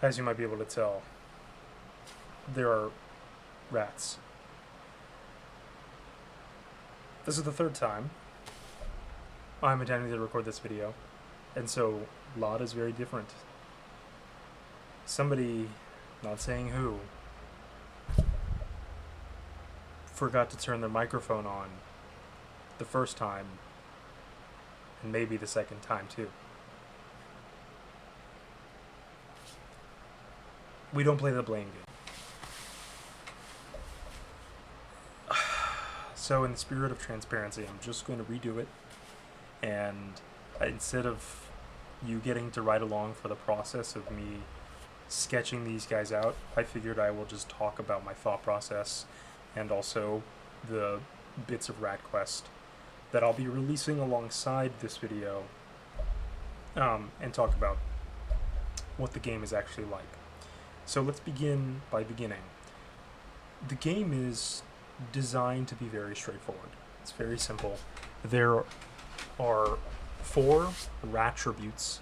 As you might be able to tell, there are rats. This is the third time I'm intending to record this video, and so a lot is very different. Somebody, not saying who, forgot to turn their microphone on the first time, and maybe the second time too. We don't play the blame game. So in the spirit of transparency, I'm just going to redo it, and instead of you getting to ride along for the process of me sketching these guys out, I figured I will just talk about my thought process and also the bits of Ratquest that I'll be releasing alongside this video, and talk about what the game is actually like. So let's begin by beginning. The game is designed to be very straightforward. It's very simple. There are 4 rattributes,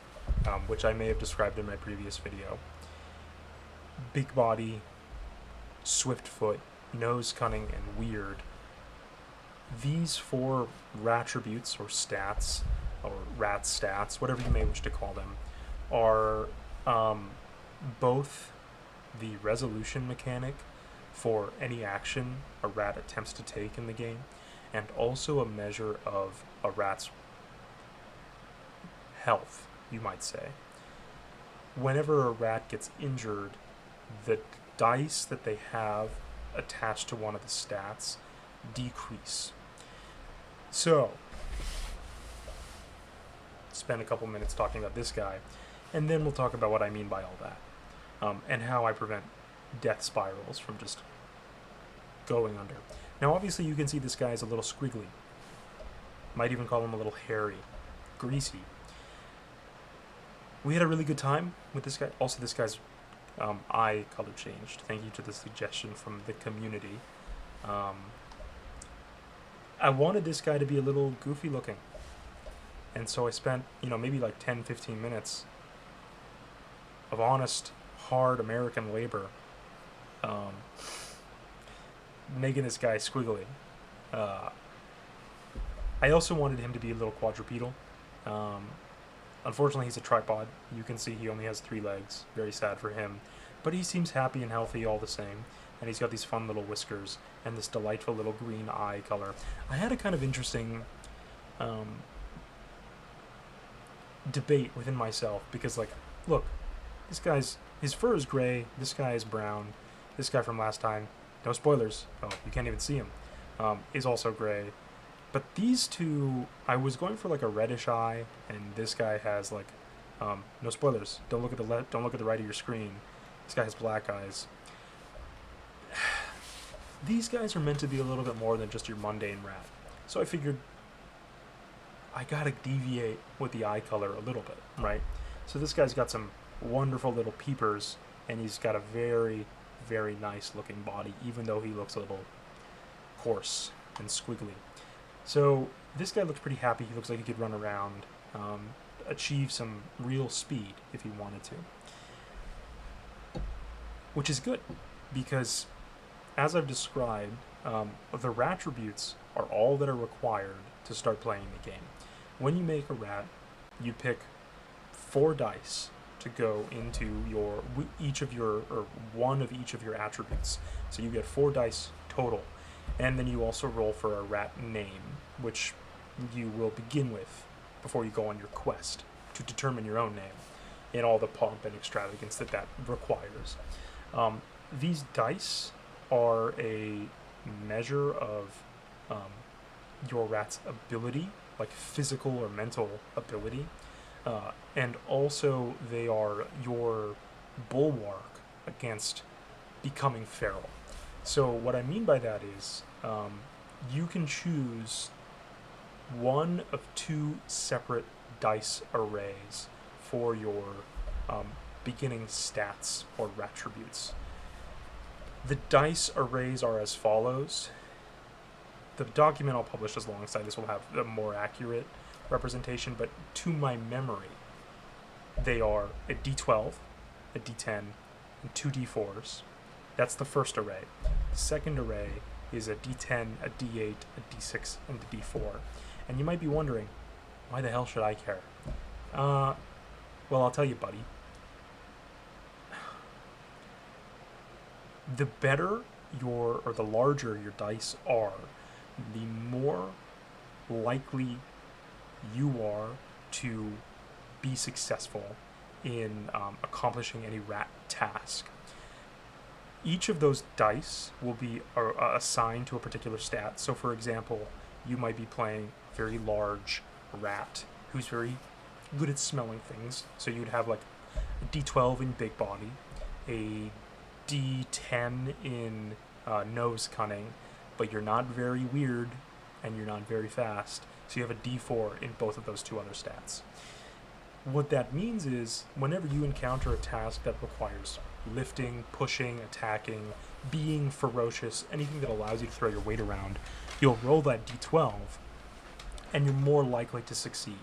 which I may have described in my previous video. Big body, swift foot, nose cunning, and weird. These 4 rattributes, or stats, or rat stats, whatever you may wish to call them, are both the resolution mechanic for any action a rat attempts to take in the game, and also a measure of a rat's health, you might say. Whenever a rat gets injured, the dice that they have attached to one of the stats decrease. So, spend a couple minutes talking about this guy, and then we'll talk about what I mean by all that, and how I prevent death spirals from just going under. Now obviously you can see this guy is a little squiggly. Might even call him a little hairy, greasy. We had a really good time with this guy. Also, this guy's eye color changed. Thank you to the suggestion from the community. I wanted this guy to be a little goofy looking, and so I spent, maybe like 10-15 minutes of honest, hard American labor making this guy squiggly. I also wanted him to be a little quadrupedal. Unfortunately, he's a tripod. You can see he only has 3 legs. Very sad for him. But he seems happy and healthy all the same. And he's got these fun little whiskers and this delightful little green eye color. I had a kind of interesting debate within myself, because, look, his fur is gray, this guy is brown, this guy from last time, no spoilers, you can't even see him, is also gray. But these two, I was going for a reddish eye, and this guy has no spoilers. Don't look at the left. Don't look at the right of your screen. This guy has black eyes. These guys are meant to be a little bit more than just your mundane rat. So I figured I gotta deviate with the eye color a little bit, right? So this guy's got some wonderful little peepers, and he's got a very, very nice looking body, even though he looks a little coarse and squiggly. So this guy looks pretty happy. He looks like he could run around, achieve some real speed if he wanted to. Which is good, because as I've described, the rattributes are all that are required to start playing the game. When you make a rat, you pick 4 dice to go into one of each of your attributes. So you get 4 dice total. And then you also roll for a rat name, which you will begin with before you go on your quest to determine your own name, and all the pomp and extravagance that requires. These dice are a measure of your rat's ability, like physical or mental ability, and also they are your bulwark against becoming feral. So what I mean by that is, you can choose one of 2 separate dice arrays for your beginning stats or rattributes. The dice arrays are as follows. The document I'll publish alongside this will have a more accurate representation, but to my memory, they are a d12, a d10, and 2 d4s. That's the first array. The second array is a d10, a d8, a d6, and a d4. And you might be wondering, why the hell should I care? Well, I'll tell you, buddy. The better or the larger your dice are, the more likely you are to be successful in accomplishing any rat task. Each of those dice will be assigned to a particular stat. So, for example, you might be playing a very large rat who's very good at smelling things. So you'd have like a d12 in big body, a d10 in nose cunning, but you're not very weird and you're not very fast. So you have a d4 in both of those two other stats. What that means is whenever you encounter a task that requires lifting, pushing, attacking, being ferocious, anything that allows you to throw your weight around, you'll roll that d12 and you're more likely to succeed.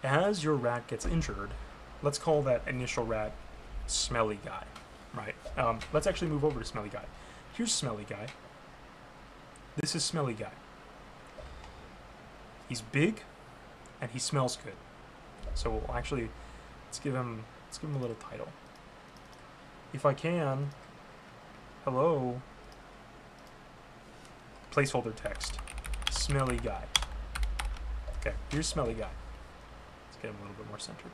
As your rat gets injured, let's call that initial rat Smelly Guy, right? Let's actually move over to Smelly Guy. Here's Smelly Guy. This is Smelly Guy. He's big and he smells good. So we'll actually let's give him a little title. If I can, hello, placeholder text, Smelly Guy. Okay, here's Smelly Guy. Let's get him a little bit more centered.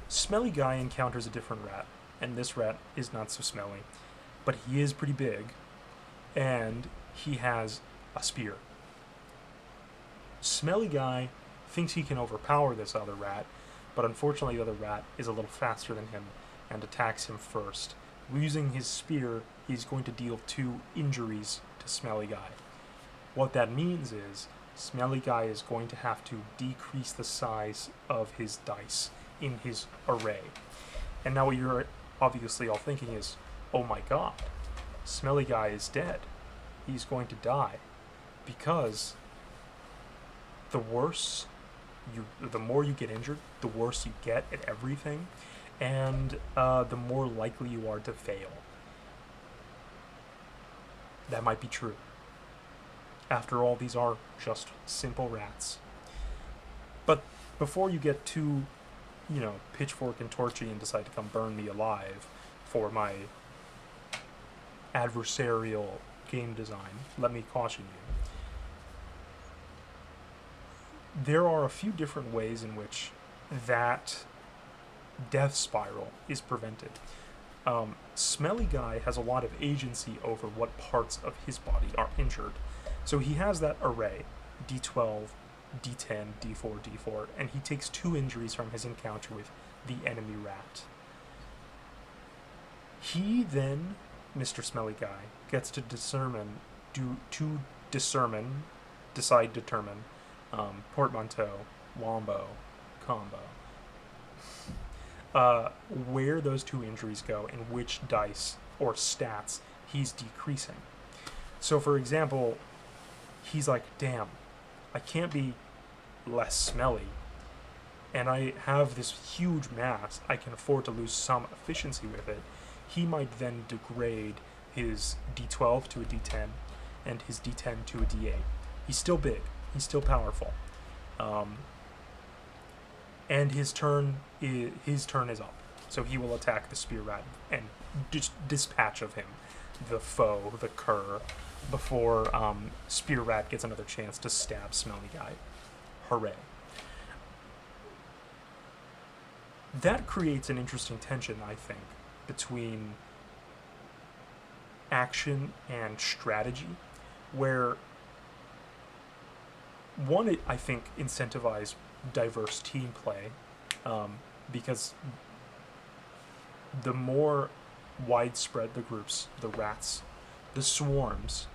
Smelly Guy encounters a different rat, and this rat is not so smelly, but he is pretty big, and he has a spear. Smelly Guy thinks he can overpower this other rat, but unfortunately the other rat is a little faster than him and attacks him first. Using his spear, he's going to deal 2 injuries to Smelly Guy. What that means is Smelly Guy is going to have to decrease the size of his dice in his array. And now what you're obviously all thinking is, oh my god, Smelly Guy is dead. He's going to die. Because the more you get injured, the worse you get at everything, and the more likely you are to fail. That might be true. After all, these are just simple rats. But before you get too, pitchfork and torchy and decide to come burn me alive for my adversarial game design, let me caution you. There are a few different ways in which that death spiral is prevented. Smelly Guy has a lot of agency over what parts of his body are injured. So he has that array, d12, d10, d4, d4, and he takes 2 injuries from his encounter with the enemy rat. He then, Mr. Smelly Guy, gets to determine, portmanteau, wombo, combo, where those 2 injuries go and which dice or stats he's decreasing. So, for example, he's like, damn, I can't be less smelly, and I have this huge mass, I can afford to lose some efficiency with it. He might then degrade his d12 to a d10 and his d10 to a d8. He's still big, he's still powerful, and his turn is up. So he will attack the spear rat and dispatch of him, the foe, the cur, before spear rat gets another chance to stab Smelly Guy. Hooray. That creates an interesting tension, I think, between action and strategy, where one, I think, incentivize diverse team play, because the more widespread the groups, the rats, the swarms,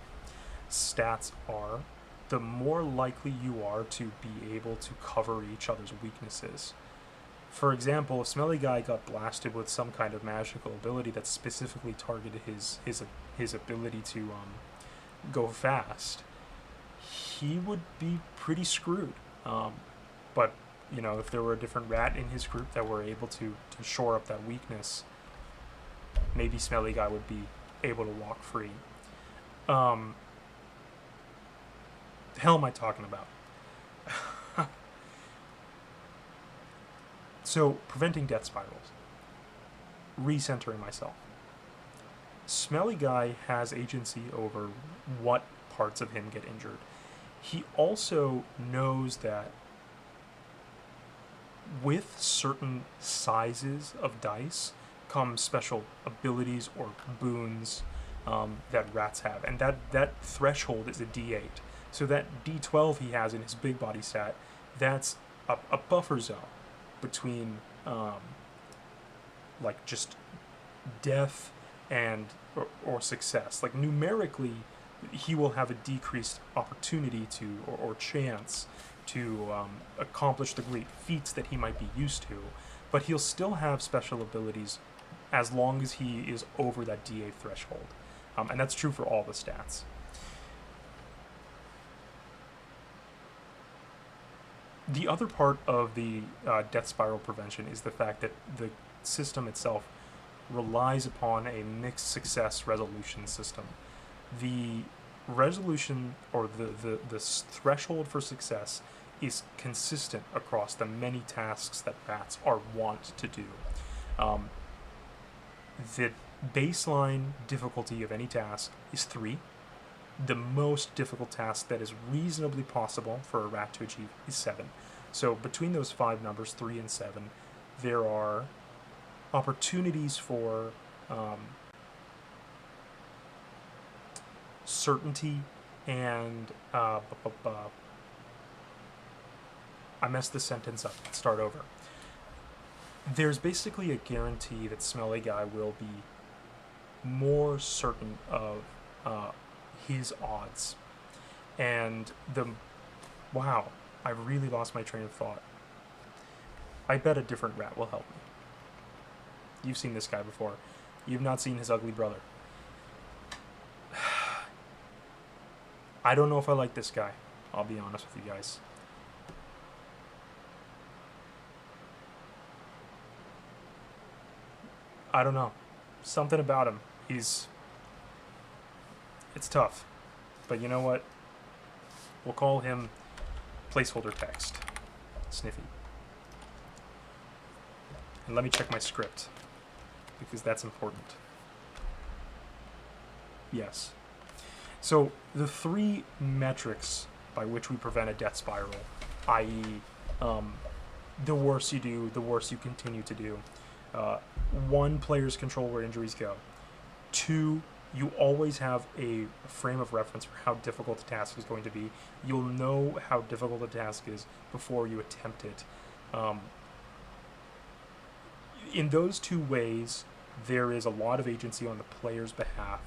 stats are, the more likely you are to be able to cover each other's weaknesses. For example, if Smelly Guy got blasted with some kind of magical ability that specifically targeted his ability to go fast, he would be pretty screwed. But you know, if there were a different rat in his group that were able to shore up that weakness, maybe Smelly Guy would be able to walk free. The hell am I talking about? So, preventing death spirals. Recentering myself. Smelly Guy has agency over what parts of him get injured. He also knows that with certain sizes of dice come special abilities or boons that rats have, and that threshold is a D8. So that D12 he has in his big body stat, that's a buffer zone between like just death and or success. Like numerically, he will have a decreased opportunity to or chance to accomplish the great feats that he might be used to, but he'll still have special abilities as long as he is over that D8 threshold, and that's true for all the stats. The other part of the death spiral prevention is the fact that the system itself relies upon a mixed success resolution system. The resolution or the threshold for success is consistent across the many tasks that rats are wont to do. The baseline difficulty of any task is 3. The most difficult task that is reasonably possible for a rat to achieve is 7. So between those 5 numbers, 3 and 7, there are opportunities for certainty and I messed the sentence up. Let's start over. There's basically a guarantee that Smelly Guy will be more certain of his odds. And wow, I really lost my train of thought. I bet a different rat will help me. You've seen this guy before. You've not seen his ugly brother. I don't know if I like this guy. I'll be honest with you guys. I don't know. Something about him. It's tough. But you know what? We'll call him placeholder text. Sniffy. And let me check my script, because that's important. Yes. So the 3 metrics by which we prevent a death spiral, i.e., the worse you do, the worse you continue to do. 1, players control where injuries go. 2, you always have a frame of reference for how difficult the task is going to be. You'll know how difficult the task is before you attempt it. In those 2 ways, there is a lot of agency on the player's behalf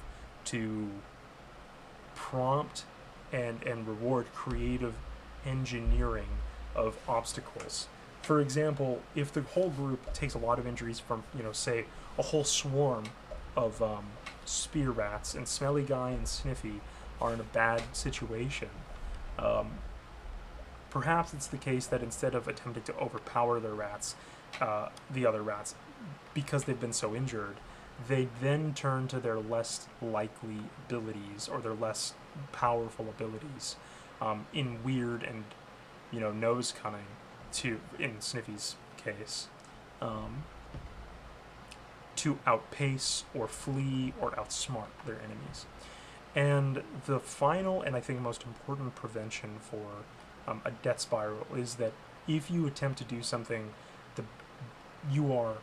to prompt and reward creative engineering of obstacles. For example, if the whole group takes a lot of injuries from, say, a whole swarm of spear rats, and Smelly Guy and Sniffy are in a bad situation, perhaps it's the case that instead of attempting to overpower the other rats, because they've been so injured, they then turn to their less likely abilities or their less powerful abilities in weird and, nose cunning, in Sniffy's case, to outpace or flee or outsmart their enemies. And the final and I think most important prevention for a death spiral is that if you attempt to do something, you are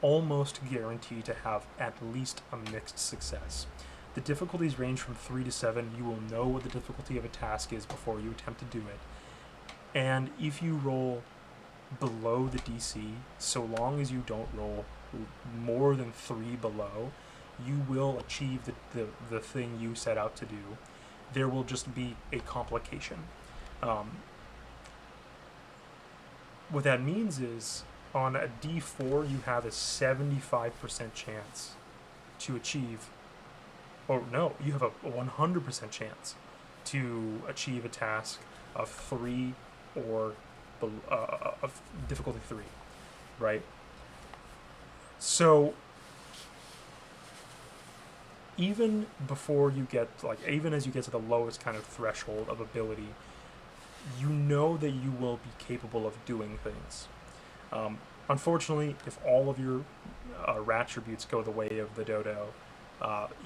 almost guaranteed to have at least a mixed success. The difficulties range from 3 to 7. You will know what the difficulty of a task is before you attempt to do it. And if you roll below the DC, so long as you don't roll more than 3 below, you will achieve the thing you set out to do. There will just be a complication. What that means is, on a D4, you have a 75% chance to achieve, or no, you have a 100% chance to achieve a task of 3 or of difficulty 3, right? So even before you get, like, even as you get to the lowest kind of threshold of ability, you know that you will be capable of doing things. Unfortunately, if all of your rat attributes go the way of the dodo,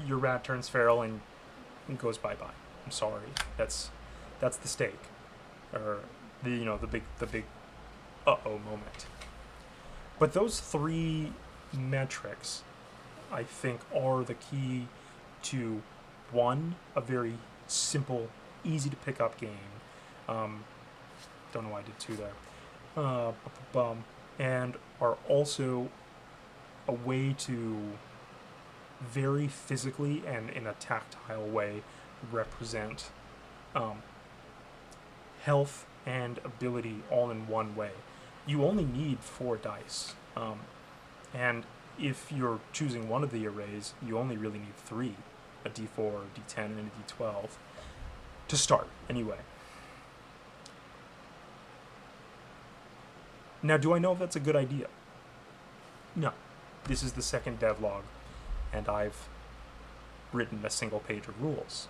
your rat turns feral and goes bye-bye. I'm sorry. That's the stake, or the big uh-oh moment. But those 3 metrics, I think, are the key to, one, a very simple, easy to pick up game. Don't know why I did 2 there. And are also a way to very physically and in a tactile way represent health and ability all in one way. You only need 4 dice. And if you're choosing one of the arrays, you only really need 3, a d4, a d10, and a d12, to start, anyway. Now, do I know if that's a good idea? No. This is the second devlog, and I've written a single page of rules.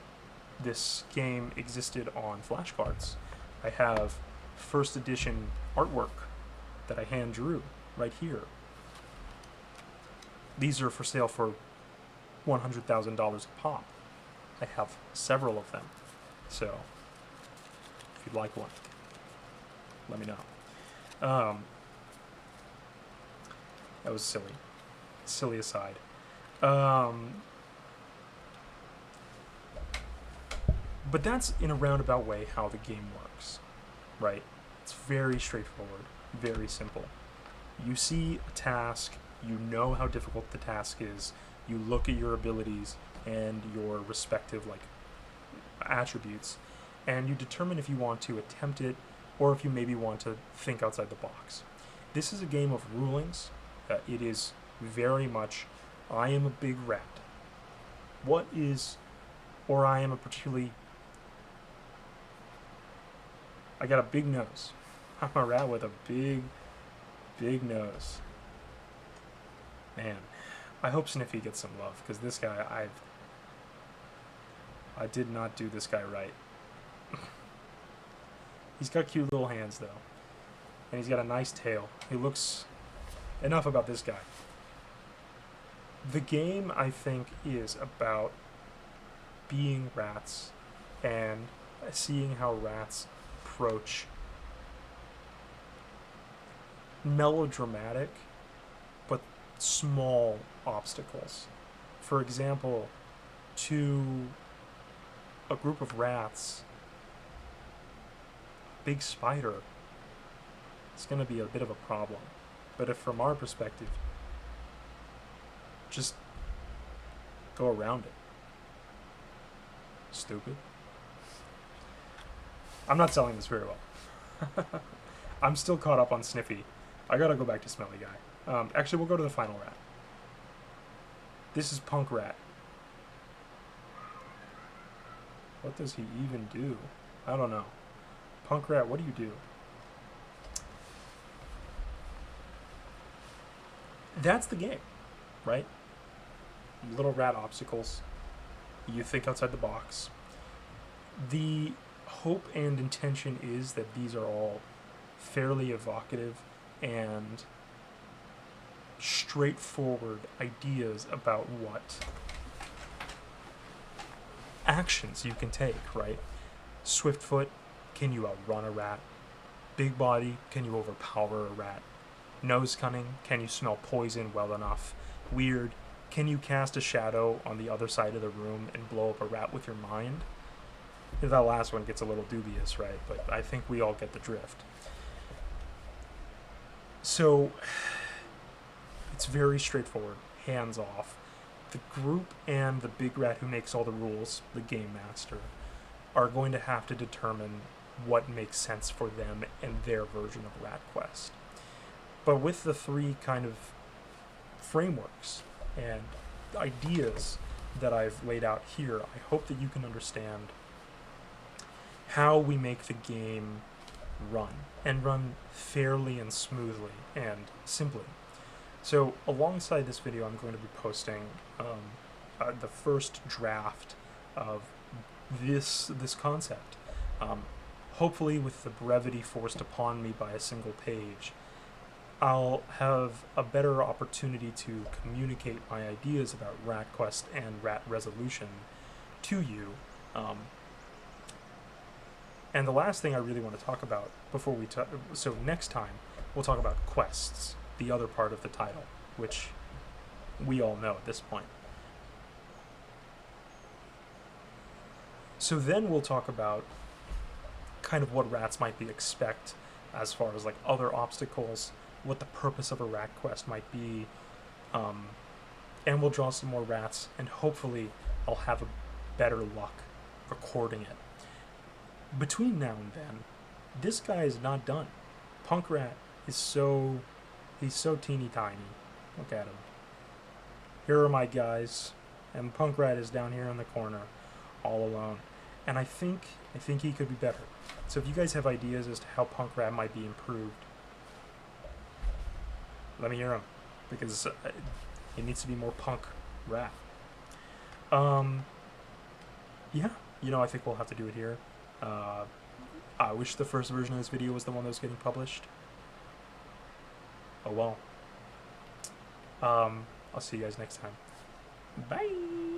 This game existed on flashcards. I have first edition artwork that I hand drew right here. These are for sale for $100,000 a pop. I have several of them. So, if you'd like one, let me know. That was silly. Silly aside. But that's, in a roundabout way, how the game works, right? It's very straightforward, very simple. You see a task, you know how difficult the task is, you look at your abilities and your respective, like, attributes, and you determine if you want to attempt it or if you maybe want to think outside the box. This is a game of rulings. It is very much, I am a big rat. What is, or I am a particularly, I got a big nose. I'm a rat with a big, big nose. Man, I hope Sniffy gets some love, because this guy, I did not do this guy right. He's got cute little hands, though. And he's got a nice tail. He looks... Enough about this guy. The game, I think, is about being rats and seeing how rats approach melodramatic but small obstacles. For example, to a group of rats, a big spider, it's going to be a bit of a problem. But if from our perspective, just go around it. Stupid. I'm not selling this very well. I'm still caught up on Sniffy. I gotta go back to Smelly Guy. Actually, we'll go to the final rat. This is Punk Rat. What does he even do? I don't know. Punk Rat, what do you do? That's the game, right? Little rat obstacles. You think outside the box. The hope and intention is that these are all fairly evocative and straightforward ideas about what actions you can take, right? Swiftfoot, can you outrun a rat? Big body, can you overpower a rat? Nose cunning, can you smell poison well enough? Weird, can you cast a shadow on the other side of the room and blow up a rat with your mind? That last one gets a little dubious, right? But I think we all get the drift. So, it's very straightforward, hands off. The group and the big rat who makes all the rules, the game master, are going to have to determine what makes sense for them and their version of Ratquest. But with the 3 kind of frameworks and ideas that I've laid out here, I hope that you can understand how we make the game run, and run fairly and smoothly and simply. So alongside this video, I'm going to be posting the first draft of this concept. Hopefully, with the brevity forced upon me by a single page, I'll have a better opportunity to communicate my ideas about Ratquest and rat resolution to you. And the last thing I really want to talk about before we so next time we'll talk about quests, the other part of the title, which we all know at this point. So then we'll talk about kind of what rats might be expect as far as like other obstacles, what the purpose of a rat quest might be, and we'll draw some more rats, and hopefully I'll have a better luck recording it. Between now and then, this guy is not done. Punk Rat is he's so teeny tiny. Look at him. Here are my guys, and Punk Rat is down here in the corner, all alone. And I think he could be better. So if you guys have ideas as to how Punk Rat might be improved, let me hear them, because it needs to be more Punk Rat. Yeah, I think we'll have to do it here. I wish the first version of this video was the one that was getting published. Oh well. I'll see you guys next time. Bye!